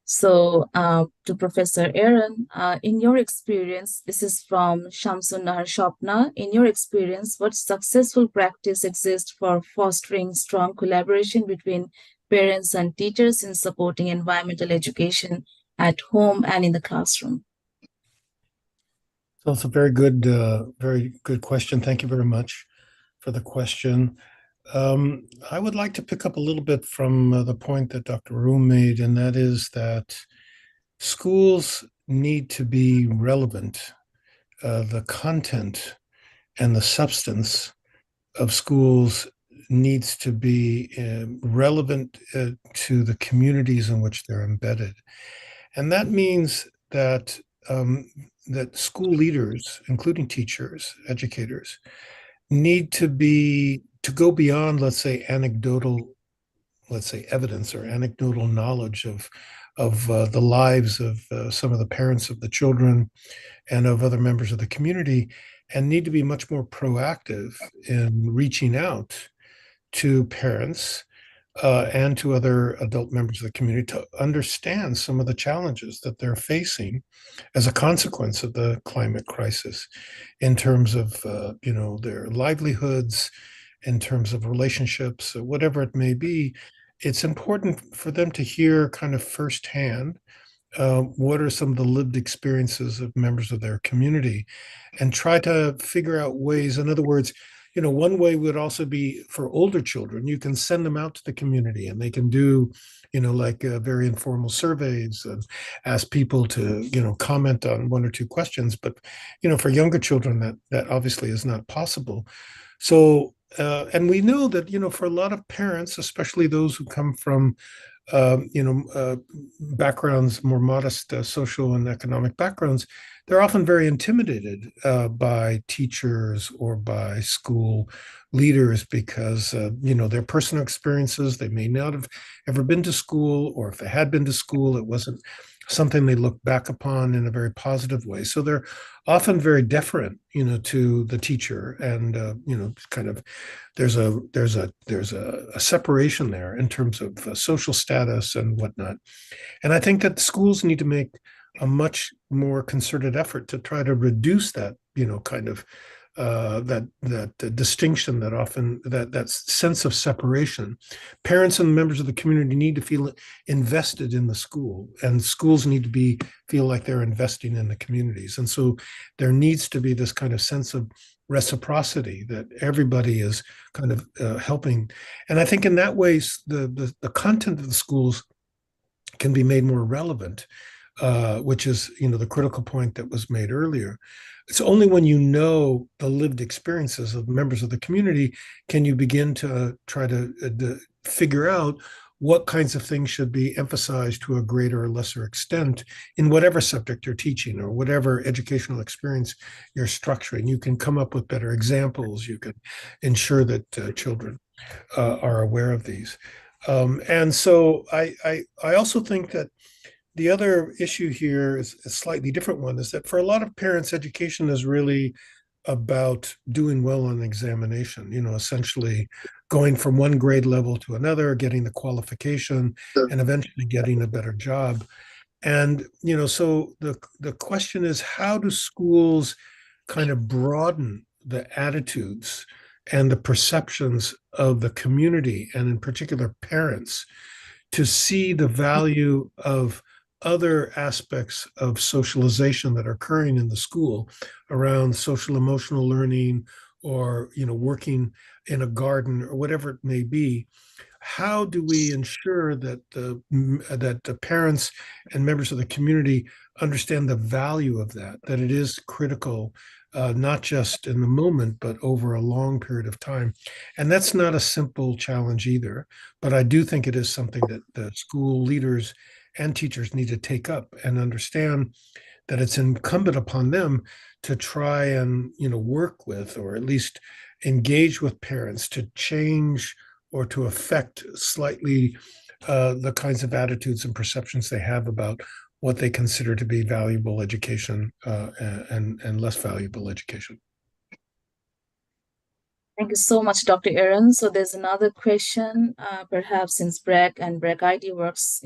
to Professor Aaron, in your experience, this is from Shamsun Nahar Shopna. In your experience, what successful practice exists for fostering strong collaboration between parents and teachers in supporting environmental education at home and in the classroom? So it's a very good question. Thank you very much for the question. I would like to pick up a little bit from the point that Dr. Erum made, and that is that schools need to be relevant. The content and the substance of schools needs to be relevant to the communities in which they're embedded. And that means that that school leaders, including teachers, educators, need to go beyond, let's say, evidence or anecdotal knowledge of the lives of some of the parents of the children and of other members of the community, and need to be much more proactive in reaching out to parents and to other adult members of the community to understand some of the challenges that they're facing as a consequence of the climate crisis in terms of their livelihoods, in terms of relationships, whatever it may be. It's important for them to hear kind of firsthand what are some of the lived experiences of members of their community, and try to figure out ways. In other words, one way would also be for older children. You can send them out to the community, and they can do, very informal surveys and ask people to, comment on one or two questions. But, for younger children, that obviously is not possible. So, and we know that, for a lot of parents, especially those who come from backgrounds, more modest social and economic backgrounds, they're often very intimidated by teachers or by school leaders because, their personal experiences, they may not have ever been to school, or if they had been to school, it wasn't something they look back upon in a very positive way. So they're often very deferent, to the teacher, and kind of there's a separation there in terms of social status and whatnot. And I think that schools need to make a much more concerted effort to try to reduce that, kind of that distinction, that sense of separation. Parents and members of the community need to feel invested in the school, and schools need to feel like they're investing in the communities. And so there needs to be this kind of sense of reciprocity, that everybody is kind of helping. And I think in that way, the content of the schools can be made more relevant, which is, the critical point that was made earlier. It's only when you know the lived experiences of members of the community can you begin to try to figure out what kinds of things should be emphasized to a greater or lesser extent in whatever subject you're teaching or whatever educational experience you're structuring. You can come up with better examples. You can ensure that children are aware of these. And so I also think that the other issue here is a slightly different one, is that for a lot of parents, education is really about doing well on examination, essentially going from one grade level to another, getting the qualification, and eventually getting a better job. And, so the question is, how do schools kind of broaden the attitudes and the perceptions of the community, and in particular parents, to see the value of other aspects of socialization that are occurring in the school around social emotional learning, or working in a garden or whatever it may be. How do we ensure that the parents and members of the community understand the value of that it is critical, not just in the moment, but over a long period of time? And that's not a simple challenge either, but I do think it is something that the school leaders and teachers need to take up and understand, that it's incumbent upon them to try and work with, or at least engage with parents to change or to affect slightly the kinds of attitudes and perceptions they have about what they consider to be valuable education, and less valuable education. Thank you so much, Dr. Aaron. So there's another question, perhaps since BRAC and BRAC ID works,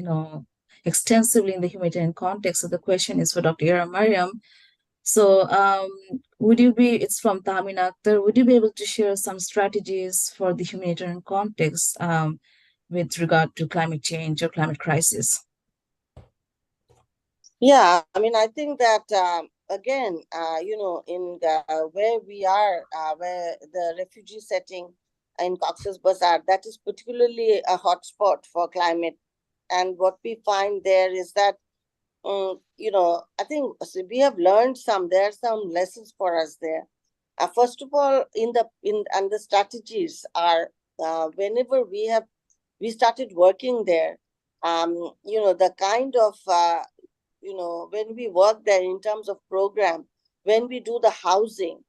extensively in the humanitarian context. So the question is for Dr. Aaron Mariam. So it's from Tahmin Akhtar, would you be able to share some strategies for the humanitarian context with regard to climate change or climate crisis? Yeah, I mean, I think that again, in where we are, where the refugee setting in Cox's Bazar, that is particularly a hotspot for climate. And what we find there is that, I think we have learned there are some lessons for us there. First of all, and the strategies are, whenever we started working there, the kind of when we work there in terms of program, when we do the housing,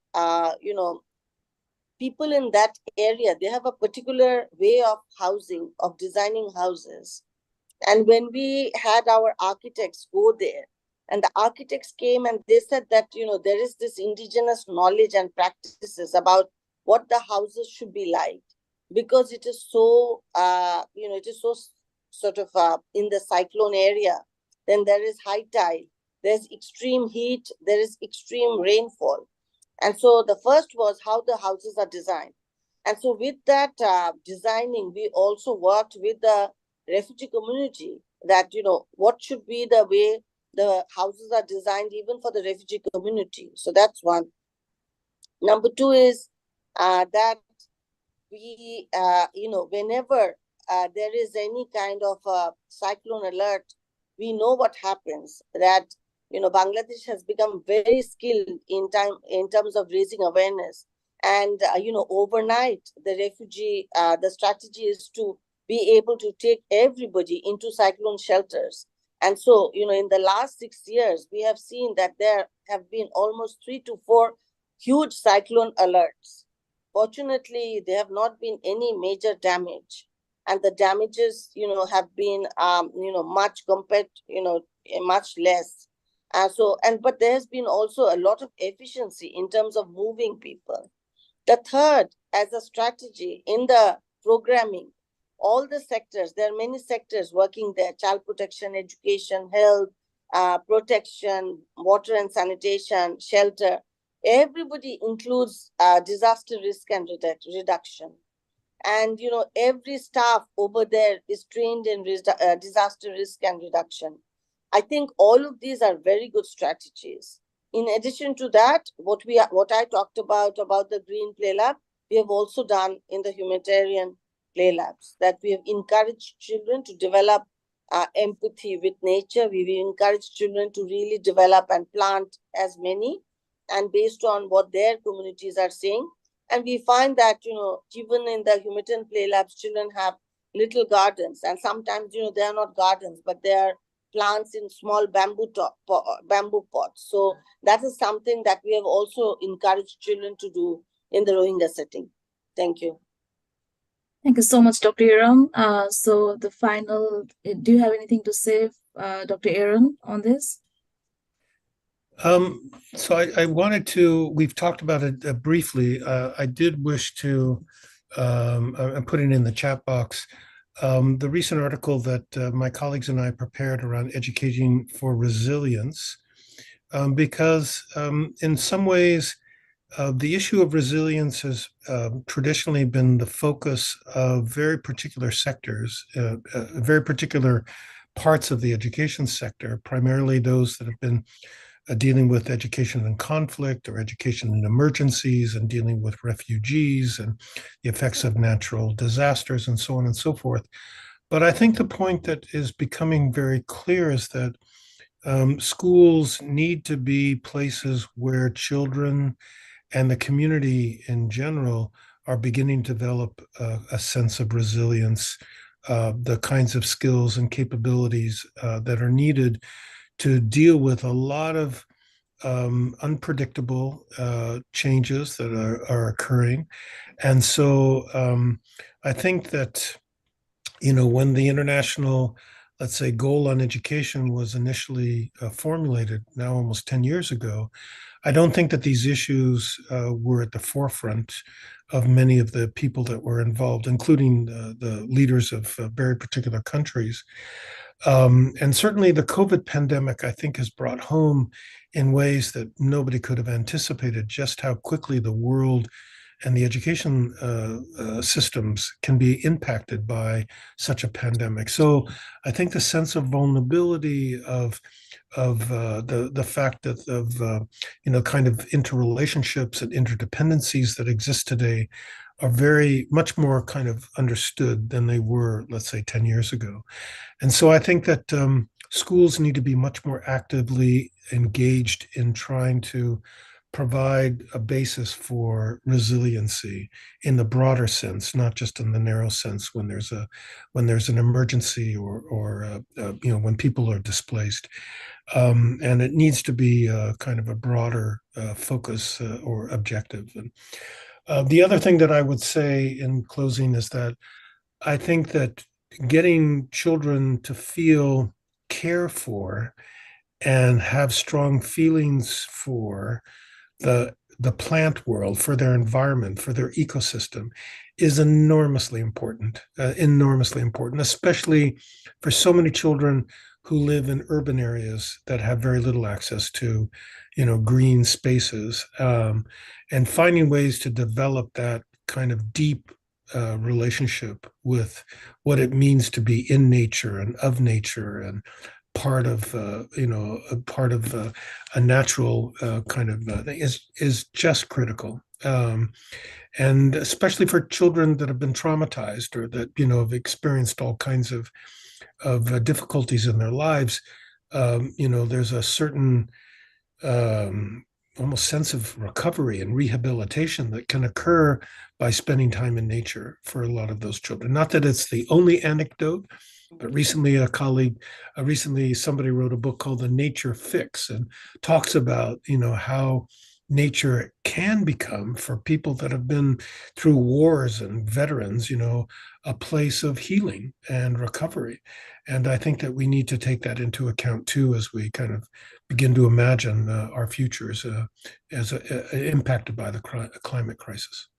people in that area, they have a particular way of housing, of designing houses. And when we had our architects go there, and the architects came and they said that, there is this indigenous knowledge and practices about what the houses should be like, because it is so, it is so sort of in the cyclone area. Then there is high tide, there's extreme heat, there is extreme rainfall. And so the first was how the houses are designed. And so with that designing, we also worked with the refugee community that, what should be the way the houses are designed even for the refugee community. So that's one. Number two is that we, whenever there is any kind of cyclone alert, we know what happens, that, Bangladesh has become very skilled in terms of raising awareness. And, overnight, the strategy is to be able to take everybody into cyclone shelters. And so, in the last 6 years, we have seen that there have been almost 3 to 4 huge cyclone alerts. Fortunately, there have not been any major damage. And the damages, have been, much compared, much less. But there has been also a lot of efficiency in terms of moving people. The third, as a strategy in the programming, all the sectors, there are many sectors working there: child protection, education, health, protection, water and sanitation, shelter. Everybody includes disaster risk and reduction. And, every staff over there is trained in disaster risk and reduction. I think all of these are very good strategies. In addition to that, what I talked about the Green Play Lab, we have also done in the humanitarian play labs, that we have encouraged children to develop empathy with nature. We've encouraged children to really develop and plant as many, and based on what their communities are saying. And we find that, even in the humanitarian play labs, children have little gardens. And sometimes, they are not gardens, but they are plants in small bamboo pots. So that is something that we have also encouraged children to do in the Rohingya setting. Thank you. Thank you so much, Dr. Erum. So the final, do you have anything to say, Dr. Aaron, on this? So I wanted to, we've talked about it briefly. I did wish to, I'm putting in the chat box, the recent article that my colleagues and I prepared around educating for resilience, because in some ways, the issue of resilience has traditionally been the focus of very particular sectors, very particular parts of the education sector, primarily those that have been dealing with education in conflict or education in emergencies and dealing with refugees and the effects of natural disasters and so on and so forth. But I think the point that is becoming very clear is that schools need to be places where children and the community in general are beginning to develop a sense of resilience, the kinds of skills and capabilities that are needed to deal with a lot of unpredictable changes that are occurring. And so I think that, when the international, let's say, goal on education was initially formulated, now almost 10 years ago, I don't think that these issues were at the forefront of many of the people that were involved, including the leaders of very particular countries. And certainly the COVID pandemic, I think, has brought home in ways that nobody could have anticipated just how quickly the world and the education systems can be impacted by such a pandemic. So I think the sense of vulnerability of the fact that of kind of interrelationships and interdependencies that exist today are very much more kind of understood than they were, let's say, 10 years ago. And so I think that schools need to be much more actively engaged in trying to provide a basis for resiliency in the broader sense, not just in the narrow sense when there's an emergency or when people are displaced. And it needs to be kind of a broader focus or objective. And the other thing that I would say in closing is that I think that getting children to feel cared for and have strong feelings for the plant world, for their environment, for their ecosystem, is enormously important, especially for so many children who live in urban areas that have very little access to, green spaces, and finding ways to develop that kind of deep relationship with what it means to be in nature and of nature and part of a natural kind of thing is just critical, and especially for children that have been traumatized or that have experienced all kinds of difficulties in their lives. There's a certain almost sense of recovery and rehabilitation that can occur by spending time in nature for a lot of those children. Not that it's the only anecdote, but recently somebody wrote a book called The Nature Fix and talks about, how nature can become, for people that have been through wars and veterans, a place of healing and recovery. And I think that we need to take that into account too, as we kind of begin to imagine our futures as impacted by the climate crisis.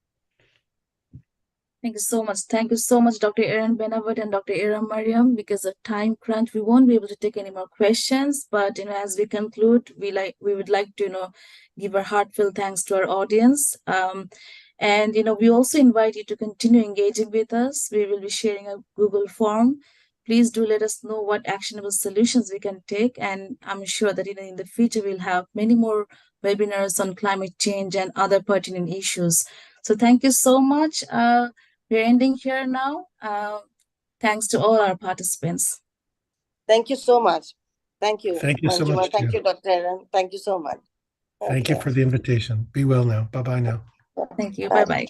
Thank you so much. Thank you so much, Dr. Aaron Benavot and Dr. Erum Mariam. Because of time crunch, we won't be able to take any more questions. But as we conclude, we would like to give our heartfelt thanks to our audience. And we also invite you to continue engaging with us. We will be sharing a Google form. Please do let us know what actionable solutions we can take. And I'm sure that in the future we'll have many more webinars on climate change and other pertinent issues. So thank you so much. We're ending here now. Thanks to all our participants. Thank you so much. Thank you. Thank you so Manjuma. much. Thank you, Dr. Aaron. Thank you so much. Thank you for the invitation. Be well now. Bye-bye now. Thank you. Bye-bye.